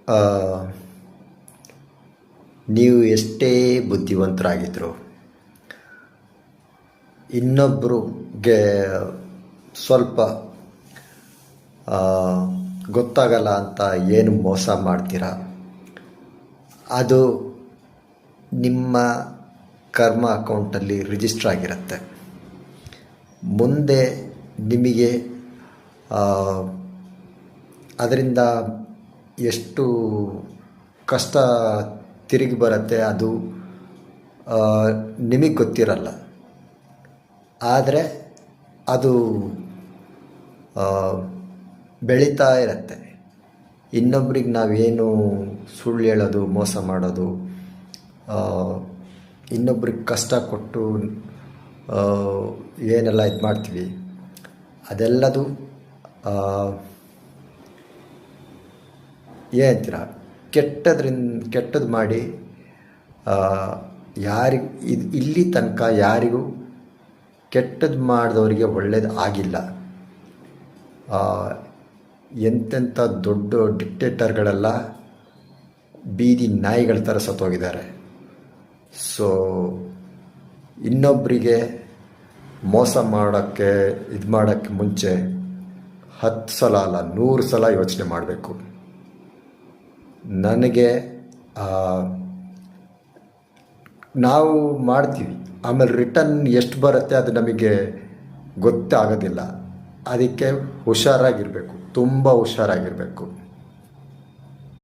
ಆ, ನೀವು ಎಷ್ಟೇ ಬುದ್ಧಿವಂತರಾಗಿದ್ದರೂ ಇನ್ನೊಬ್ಬರಿಗೆ ಸ್ವಲ್ಪ ಆ, ಗೊತ್ತಾಗಲ್ಲ ಅಂತ ಏನು ಮೋಸ ಮಾಡ್ತೀರ, ಅದು ನಿಮ್ಮ ಕರ್ಮ ಅಕೌಂಟಲ್ಲಿ ರಿಜಿಸ್ಟರ್ ಆಗಿರುತ್ತೆ. ಮುಂದೆ ನಿಮಗೆ ಅದರಿಂದ ಎಷ್ಟು ಕಷ್ಟ ತಿರುಗಿ ಬರುತ್ತೆ ಅದು ನಿಮಗೆ ಗೊತ್ತಿರಲ್ಲ. ಆದರೆ ಅದು ಬೆಳೀತಾ ಇರುತ್ತೆ. ಇನ್ನೊಬ್ರಿಗೆ ನಾವೇನು ಸುಳ್ಳು ಹೇಳೋದು, ಮೋಸ ಮಾಡೋದು, ಇನ್ನೊಬ್ರಿಗೆ ಕಷ್ಟ ಕೊಟ್ಟು ಏನೆಲ್ಲ ಇದು ಮಾಡ್ತೀವಿ, ಅದೆಲ್ಲದು ಏನಂತೀರ, ಕೆಟ್ಟದ್ದು ಮಾಡಿ ಯಾರಿಗೆ ಇಲ್ಲಿ ತನಕ ಯಾರಿಗೂ ಕೆಟ್ಟದ್ದು ಮಾಡಿದವರಿಗೆ ಒಳ್ಳೇದು ಆಗಿಲ್ಲ. ಎಂತೆಂಥ ದೊಡ್ಡ ಡಿಕ್ಟೇಟರ್ಗಳೆಲ್ಲ ಬೀದಿ ನಾಯಿಗಳ ಥರ ಸತ್ತೋಗಿದ್ದಾರೆ. ಸೊ ಇನ್ನೊಬ್ಬರಿಗೆ ಮೋಸ ಮಾಡೋಕ್ಕೆ ಮುಂಚೆ 10 ಸಲ ಅಲ್ಲ 100 ಸಲ ಯೋಚನೆ ಮಾಡಬೇಕು. ನನಗೆ ನಾವು ಮಾಡ್ತೀವಿ, ಆಮೇಲೆ ರಿಟರ್ನ್ ಎಷ್ಟು ಬರುತ್ತೆ ಅದು ನಮಗೆ ಗೊತ್ತಾಗೋದಿಲ್ಲ. ಅದಕ್ಕೆ ಹುಷಾರಾಗಿರಬೇಕು, ತುಂಬ ಹುಷಾರಾಗಿರಬೇಕು.